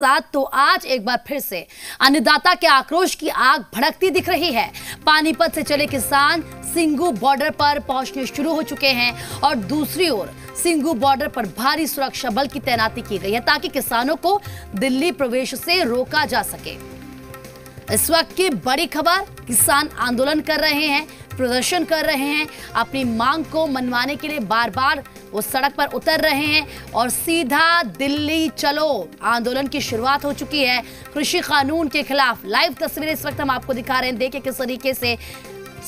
साथ तो आज एक बार फिर से अन्नदाता के आक्रोश की आग भड़कती दिख रही है। पानीपत से चले किसान सिंगू बॉर्डर पर पहुंचने शुरू हो चुके हैं और दूसरी ओर सिंगू बॉर्डर पर भारी सुरक्षा बल की तैनाती की गई है ताकि किसानों को दिल्ली प्रवेश से रोका जा सके। इस वक्त की बड़ी खबर, किसान आंदोलन कर रहे हैं, प्रदर्शन कर रहे हैं, अपनी मांग को मनवाने के लिए बार बार वो सड़क पर उतर रहे हैं और सीधा दिल्ली चलो आंदोलन की शुरुआत हो चुकी है। कृषि कानून के खिलाफ लाइव तस्वीरें इस वक्त हम आपको दिखा रहे हैं। देखिए किस तरीके से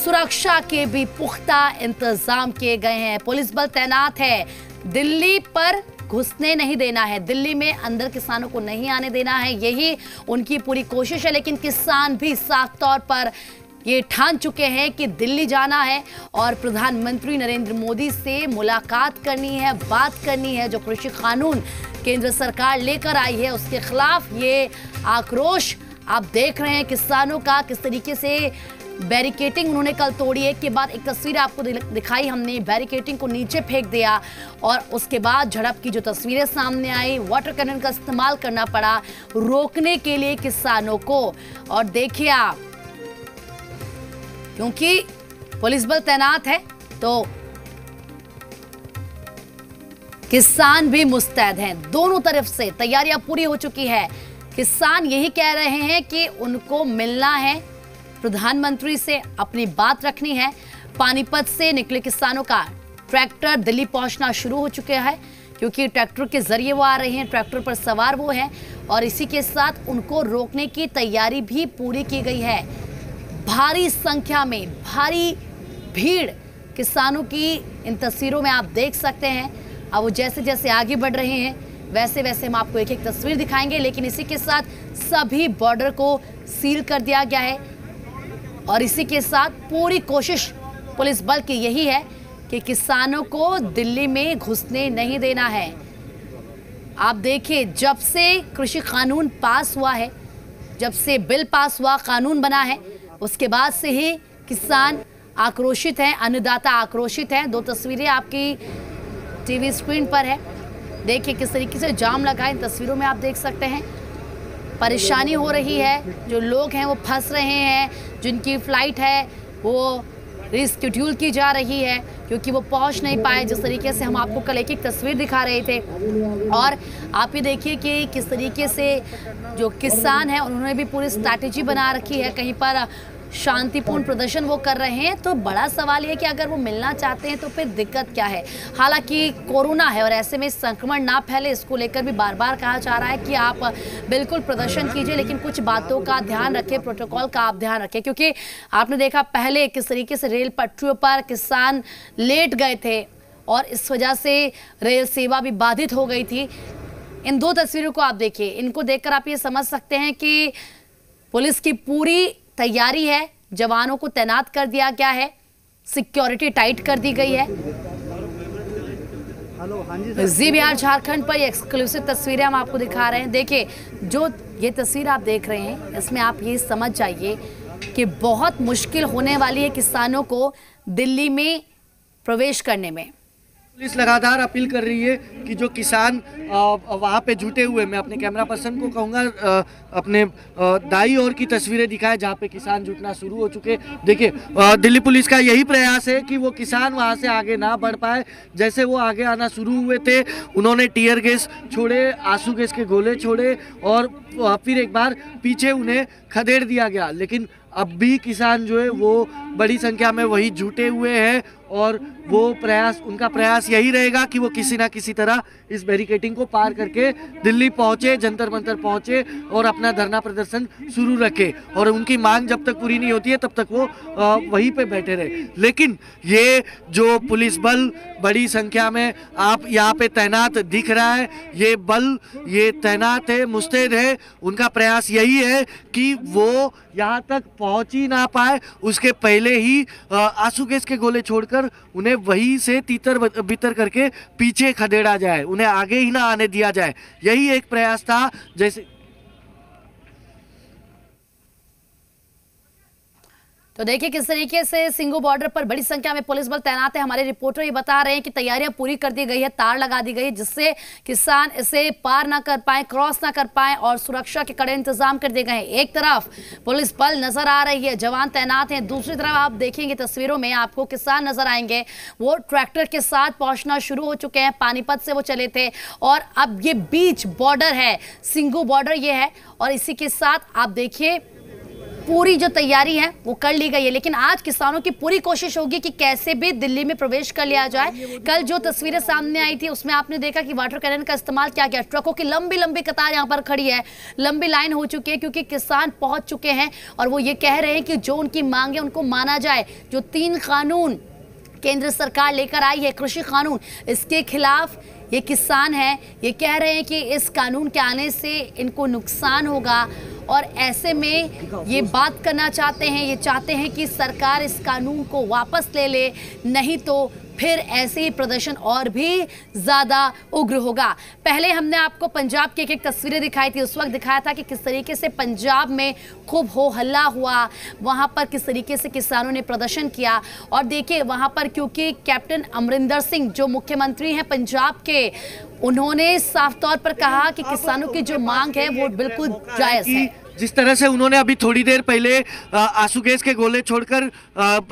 सुरक्षा के भी पुख्ता इंतजाम किए गए हैं। पुलिस बल तैनात है, दिल्ली पर घुसने नहीं देना है, दिल्ली में अंदर किसानों को नहीं आने देना है, यही उनकी पूरी कोशिश है। लेकिन किसान भी साफ तौर पर ये ठान चुके हैं कि दिल्ली जाना है और प्रधानमंत्री नरेंद्र मोदी से मुलाकात करनी है, बात करनी है। जो कृषि कानून केंद्र सरकार लेकर आई है उसके खिलाफ ये आक्रोश आप देख रहे हैं किसानों का, किस तरीके से बैरिकेटिंग उन्होंने कल तोड़ी। एक के बाद एक तस्वीर आपको दिखाई हमने, बैरिकेटिंग को नीचे फेंक दिया और उसके बाद झड़प की जो तस्वीरें सामने आई, वाटर कैनन का इस्तेमाल करना पड़ा रोकने के लिए किसानों को। और देखिए आप, क्योंकि पुलिस बल तैनात है तो किसान भी मुस्तैद हैं, दोनों तरफ से तैयारियां पूरी हो चुकी है। किसान यही कह रहे हैं कि उनको मिलना है प्रधानमंत्री से, अपनी बात रखनी है। पानीपत से निकले किसानों का ट्रैक्टर दिल्ली पहुंचना शुरू हो चुका है क्योंकि ट्रैक्टर के जरिए वो आ रहे हैं, ट्रैक्टर पर सवार वो हैं और इसी के साथ उनको रोकने की तैयारी भी पूरी की गई है। भारी संख्या में भारी भीड़ किसानों की इन तस्वीरों में आप देख सकते हैं। अब वो जैसे जैसे आगे बढ़ रहे हैं वैसे वैसे हम आपको एक एक तस्वीर दिखाएंगे। लेकिन इसी के साथ सभी बॉर्डर को सील कर दिया गया है और इसी के साथ पूरी कोशिश पुलिस बल की यही है कि किसानों को दिल्ली में घुसने नहीं देना है। आप देखिए, जब से कृषि कानून पास हुआ है, जब से बिल पास हुआ, कानून बना है, उसके बाद से ही किसान आक्रोशित हैं, अन्नदाता आक्रोशित हैं। दो तस्वीरें आपकी टीवी स्क्रीन पर है, देखिए किस तरीके से जाम लगा है। इन तस्वीरों में आप देख सकते हैं परेशानी हो रही है, जो लोग हैं वो फंस रहे हैं, जिनकी फ़्लाइट है वो रिस्केड्यूल की जा रही है क्योंकि वो पहुंच नहीं पाए। जिस तरीके से हम आपको कल एक एक तस्वीर दिखा रहे थे और आप ये देखिए कि किस तरीके से जो किसान हैं उन्होंने भी पूरी स्ट्रैटेजी बना रखी है, कहीं पर शांतिपूर्ण प्रदर्शन वो कर रहे हैं। तो बड़ा सवाल ये कि अगर वो मिलना चाहते हैं तो फिर दिक्कत क्या है। हालांकि कोरोना है और ऐसे में संक्रमण ना फैले, इसको लेकर भी बार बार कहा जा रहा है कि आप बिल्कुल प्रदर्शन कीजिए लेकिन कुछ बातों का ध्यान रखें, प्रोटोकॉल का आप ध्यान रखें। क्योंकि आपने देखा पहले किस तरीके से रेल पटरियों पर किसान लेट गए थे और इस वजह से रेल सेवा भी बाधित हो गई थी। इन दो तस्वीरों को आप देखिए, इनको देखकर आप ये समझ सकते हैं कि पुलिस की पूरी तैयारी है, जवानों को तैनात कर दिया गया है, सिक्योरिटी टाइट कर दी गई है। जी बिहार झारखंड पर ये एक्सक्लूसिव तस्वीरें हम आपको दिखा रहे हैं। देखिए, जो ये तस्वीर आप देख रहे हैं इसमें आप ये समझ जाइए कि बहुत मुश्किल होने वाली है किसानों को दिल्ली में प्रवेश करने में। पुलिस लगातार अपील कर रही है कि जो किसान वहाँ पे जुटे हुए, मैं अपने कैमरा पर्सन को कहूँगा अपने दाई ओर की तस्वीरें दिखाएं जहाँ पे किसान जुटना शुरू हो चुके। देखिए, दिल्ली पुलिस का यही प्रयास है कि वो किसान वहाँ से आगे ना बढ़ पाए। जैसे वो आगे आना शुरू हुए थे उन्होंने टीयर गैस छोड़े, आंसू गैस के गोले छोड़े और फिर एक बार पीछे उन्हें खदेड़ दिया गया। लेकिन अब भी किसान जो है वो बड़ी संख्या में वही जुटे हुए हैं और वो उनका प्रयास यही रहेगा कि वो किसी ना किसी तरह इस बैरिकेटिंग को पार करके दिल्ली पहुंचे, जंतर मंतर पहुंचे और अपना धरना प्रदर्शन शुरू रखे और उनकी मांग जब तक पूरी नहीं होती है तब तक वो वहीं पे बैठे रहे। लेकिन ये जो पुलिस बल बड़ी संख्या में आप यहाँ पे तैनात दिख रहा है, ये बल ये तैनात है, मुस्तैद है। उनका प्रयास यही है कि वो यहाँ तक पहुँच ही ना पाए, उसके पहले ही आंसू गैस के गोले छोड़कर उन्हें वहीं से तीतर बितर करके पीछे खदेड़ा जाए, उन्हें आगे ही ना आने दिया जाए। यही एक प्रयास था। जैसे तो देखिए किस तरीके से सिंगू बॉर्डर पर बड़ी संख्या में पुलिस बल तैनात है। हमारे रिपोर्टर ये बता रहे हैं कि तैयारियां पूरी कर दी गई है, तार लगा दी गई है जिससे किसान इसे पार ना कर पाए, क्रॉस ना कर पाए और सुरक्षा के कड़े इंतजाम कर दिए गए हैं। एक तरफ पुलिस बल नजर आ रही है, जवान तैनात हैं, दूसरी तरफ आप देखेंगे तस्वीरों में आपको किसान नजर आएंगे, वो ट्रैक्टर के साथ पहुंचना शुरू हो चुके हैं। पानीपत से वो चले थे और अब ये बीच बॉर्डर है, सिंगू बॉर्डर ये है और इसी के साथ आप देखिए पूरी जो तैयारी है वो कर ली गई है। लेकिन आज किसानों की पूरी कोशिश होगी कि कैसे भी दिल्ली में प्रवेश कर लिया जाए। कल जो तस्वीरें सामने आई थी उसमें आपने देखा कि वाटर कैनन का इस्तेमाल किया गया, ट्रकों की लंबी लंबी कतार यहाँ पर खड़ी है, लंबी लाइन हो चुकी है क्योंकि किसान पहुंच चुके हैं और वो ये कह रहे हैं कि जो उनकी मांग है उनको माना जाए। जो 3 कानून केंद्र सरकार लेकर आई है, कृषि कानून, इसके खिलाफ ये किसान हैं, ये कह रहे हैं कि इस कानून के आने से इनको नुकसान होगा और ऐसे में ये बात करना चाहते हैं, ये चाहते हैं कि सरकार इस कानून को वापस ले ले, नहीं तो फिर ऐसे ही प्रदर्शन और भी ज़्यादा उग्र होगा। पहले हमने आपको पंजाब की एक तस्वीरें दिखाई थी, उस वक्त दिखाया था कि किस तरीके से पंजाब में खूब हो हल्ला हुआ, वहाँ पर किस तरीके से किसानों ने प्रदर्शन किया और देखिए वहाँ पर क्योंकि कैप्टन अमरिंदर सिंह जो मुख्यमंत्री हैं पंजाब के, उन्होंने साफ तौर पर कहा कि किसानों की जो मांग है वो बिल्कुल जायज़ है। जिस तरह से उन्होंने अभी थोड़ी देर पहले आंसू गैस के गोले छोड़कर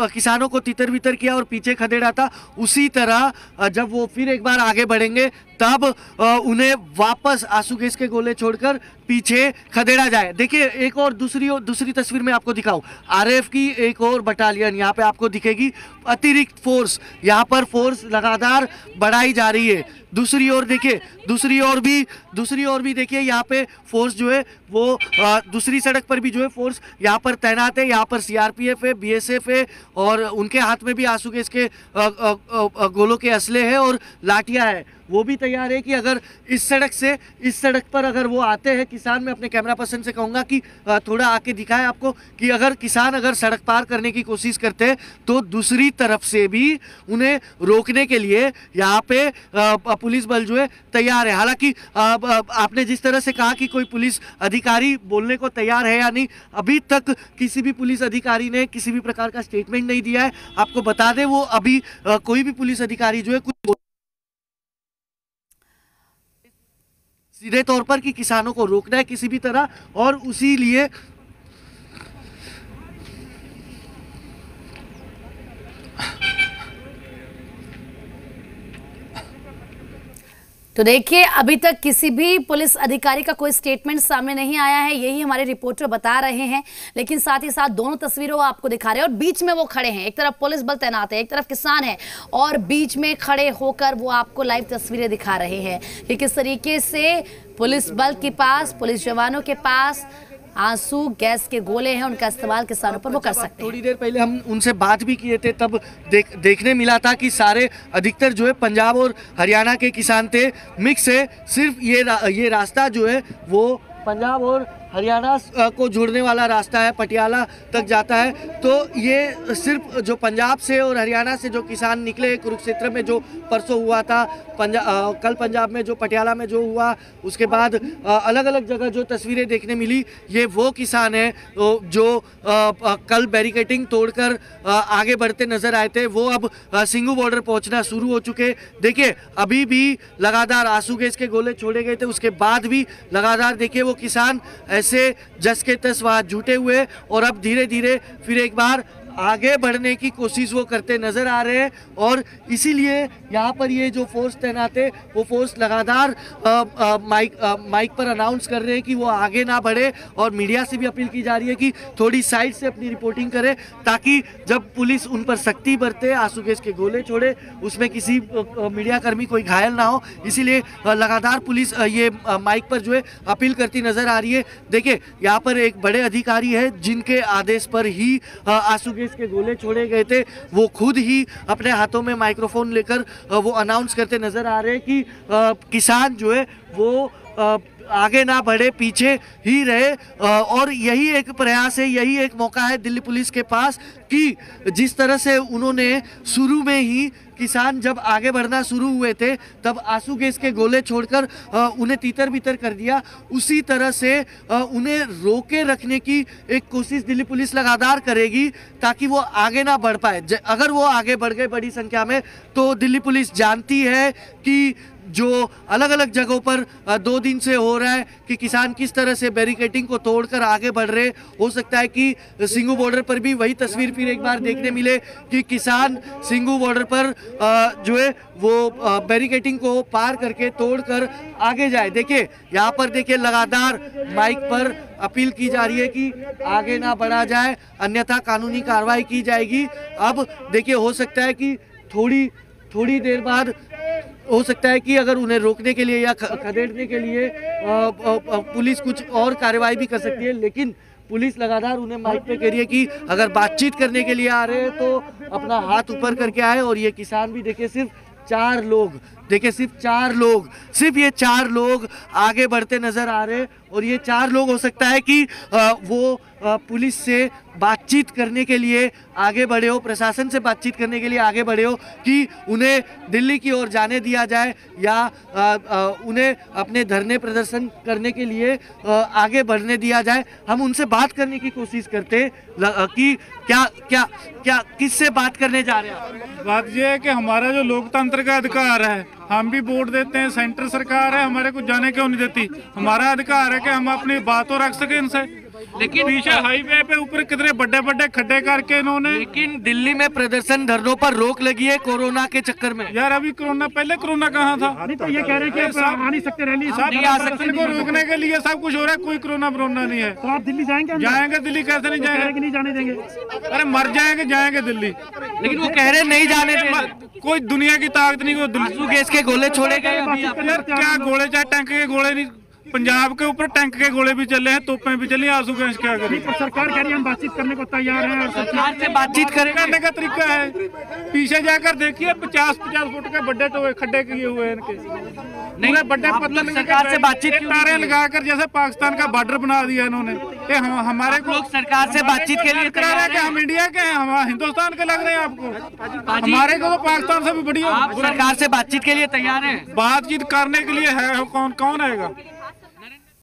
किसानों को तितर बितर किया और पीछे खदेड़ा था, उसी तरह जब वो फिर एक बार आगे बढ़ेंगे तब उन्हें वापस आंसू गैस के गोले छोड़कर पीछे खदेड़ा जाए। देखिए एक और दूसरी तस्वीर में आपको दिखाऊं, आरएएफ की एक और बटालियन यहाँ पे आपको दिखेगी, अतिरिक्त फोर्स, यहाँ पर फोर्स लगातार बढ़ाई जा रही है। दूसरी ओर देखिए, दूसरी ओर भी देखिए यहाँ पे फोर्स जो है वो दूसरी सड़क पर भी जो है फोर्स यहाँ पर तैनात है। यहाँ पर सीआरपीएफ है, बीएसएफ है और उनके हाथ में भी आंसू गैस के गोलों के असले हैं और लाठियाँ हैं। वो भी तैयार है कि अगर इस सड़क पर अगर वो आते हैं किसान, मैं अपने कैमरा पर्सन से कहूँगा कि थोड़ा आके दिखाएं आपको कि अगर किसान सड़क पार करने की कोशिश करते हैं तो दूसरी तरफ से भी उन्हें रोकने के लिए यहाँ पे पुलिस बल जो है तैयार है। हालांकि आपने जिस तरह से कहा कि कोई पुलिस अधिकारी बोलने को तैयार है या नहीं, अभी तक किसी भी पुलिस अधिकारी ने किसी भी प्रकार का स्टेटमेंट नहीं दिया है। आपको बता दें वो अभी कोई भी पुलिस अधिकारी जो है कुछ सीधे तौर पर कि किसानों को रोकना है किसी भी तरह, और उसी लिए तो देखिए अभी तक किसी भी पुलिस अधिकारी का कोई स्टेटमेंट सामने नहीं आया है, यही हमारे रिपोर्टर बता रहे हैं। लेकिन साथ ही साथ दोनों तस्वीरों आपको दिखा रहे हैं और बीच में वो खड़े हैं, एक तरफ पुलिस बल तैनात है, एक तरफ किसान है और बीच में खड़े होकर वो आपको लाइव तस्वीरें दिखा रहे हैं कि किस तरीके से पुलिस बल के पास, पुलिस जवानों के पास आंसू गैस के गोले हैं, उनका इस्तेमाल किसानों पर वो कर सकते हैं। थोड़ी देर पहले हम उनसे बात भी किए थे, तब देखने मिला था कि सारे अधिकतर जो है पंजाब और हरियाणा के किसान थे, मिक्स है। सिर्फ ये रास्ता जो है वो पंजाब और हरियाणा को जोड़ने वाला रास्ता है, पटियाला तक जाता है। तो ये सिर्फ जो पंजाब से और हरियाणा से जो किसान निकले, कुरुक्षेत्र में जो परसों हुआ था, कल पंजाब में जो पटियाला में जो हुआ, उसके बाद अलग अलग जगह जो तस्वीरें देखने मिली, ये वो किसान हैं जो कल बैरिकेडिंग तोड़कर आगे बढ़ते नजर आए थे। वो अब सिंगू बॉर्डर पहुंचना शुरू हो चुके। देखिए अभी भी लगातार आंसू गैस के गोले छोड़े गए थे, उसके बाद भी लगातार देखिए वो किसान ऐसे जस के तस वहाँ जुटे हुए और अब धीरे धीरे फिर एक बार आगे बढ़ने की कोशिश वो करते नजर आ रहे हैं। और इसीलिए यहाँ पर ये जो फोर्स तैनात है वो फोर्स लगातार माइक पर अनाउंस कर रहे हैं कि वो आगे ना बढ़े और मीडिया से भी अपील की जा रही है कि थोड़ी साइड से अपनी रिपोर्टिंग करे, ताकि जब पुलिस उन पर सख्ती बरते, आंसू गैस के गोले छोड़े, उसमें किसी मीडिया कर्मी कोई घायल ना हो। इसीलिए लगातार पुलिस ये माइक पर जो है अपील करती नजर आ रही है। देखिए यहाँ पर एक बड़े अधिकारी है जिनके आदेश पर ही आंसू गैस के गोले छोड़े गए थे, वो खुद ही अपने हाथों में माइक्रोफोन लेकर वो अनाउंस करते नजर आ रहे हैं कि किसान जो है वो आगे ना बढ़े, पीछे ही रहे। और यही एक प्रयास है, यही एक मौका है दिल्ली पुलिस के पास कि जिस तरह से उन्होंने शुरू में ही किसान जब आगे बढ़ना शुरू हुए थे तब आंसू गैस के गोले छोड़कर उन्हें तीतर बितर कर दिया, उसी तरह से उन्हें रोके रखने की एक कोशिश दिल्ली पुलिस लगातार करेगी ताकि वो आगे ना बढ़ पाए। अगर वो आगे बढ़ गए बड़ी संख्या में तो दिल्ली पुलिस जानती है कि जो अलग अलग जगहों पर 2 दिन से हो रहा है कि किसान किस तरह से बैरिकेडिंग को तोड़कर आगे बढ़ रहे, हो सकता है कि सिंघू बॉर्डर पर भी वही तस्वीर फिर एक बार देखने मिले कि किसान सिंघू बॉर्डर पर जो है वो बैरिकेडिंग को पार करके तोड़कर आगे जाए। देखिए यहाँ पर देखिए लगातार माइक पर अपील की जा रही है कि आगे ना बढ़ा जाए अन्यथा कानूनी कार्रवाई की जाएगी। अब देखिए हो सकता है कि थोड़ी देर बाद हो सकता है कि अगर उन्हें रोकने के लिए या खदेड़ने के लिए पुलिस कुछ और कार्रवाई भी कर सकती है, लेकिन पुलिस लगातार उन्हें माइक पे कह रही है कि अगर बातचीत करने के लिए आ रहे हैं तो अपना हाथ ऊपर करके आए। और ये किसान भी देखिए सिर्फ 4 लोग, देखिए सिर्फ ये 4 लोग आगे बढ़ते नजर आ रहे हैं। और ये 4 लोग हो सकता है कि वो पुलिस से बातचीत करने के लिए आगे बढ़े हो, प्रशासन से बातचीत करने के लिए आगे बढ़े हो कि उन्हें दिल्ली की ओर जाने दिया जाए या उन्हें अपने धरने प्रदर्शन करने के लिए आगे बढ़ने दिया जाए। हम उनसे बात करने की कोशिश करते कि क्या किससे बात करने जा रहे हैं। बात यह है कि हमारा जो लोकतंत्र का अधिकार है, हम भी वोट देते हैं, सेंटर सरकार है, हमारे को जाने क्यों नहीं देती। हमारा अधिकार है कि हम अपनी बातों रख सके इनसे। लेकिन पीछे हाईवे पे ऊपर कितने बड़े खड्डे करके इन्होंने, लेकिन दिल्ली में प्रदर्शन धरनों पर रोक लगी है कोरोना के चक्कर में। यार अभी पहले कोरोना कहाँ था? तो ये कह रहे हैं कि आ नहीं सकते रैली, नहीं आ सकते, को रोकने के लिए सब कुछ हो रहा है, कोई कोरोना नहीं है। तो आप दिल्ली जाएंगे? जाएंगे दिल्ली, कैसे नहीं जाएंगे? नहीं जाने देंगे? अरे मर जाएंगे दिल्ली। लेकिन वो कह रहे नहीं जाने देंगे। कोई दुनिया की ताकत नहीं, वो आंसू गैस के गोले छोड़े गए। यार क्या गोले, चाहे टैंक के गोले नहीं, पंजाब के ऊपर टैंक के गोले भी चले हैं, तोपें भी चली, आंसू गैस क्या करें? तो सरकार कह रही है हम बातचीत करने को तैयार हैं। सरकार से बातचीत करने का तरीका है, पीछे जाकर देखिए 50-50 फुट के बड़े खड्डे किए हुए हैं इनके। नहीं, बड़े पत्थर सरकार से बातचीत तारे लगाकर जैसे पाकिस्तान का बॉर्डर बना दिया इन्होंने। हमारे को सरकार से बातचीत के लिए तैयार है कि हम इंडिया के हैं, हम हिंदुस्तान के लग रहे हैं आपको? हमारे को तो पाकिस्तान से भी बढ़िया। सरकार से बातचीत के लिए तैयार है? बातचीत करने के लिए है, कौन आएगा?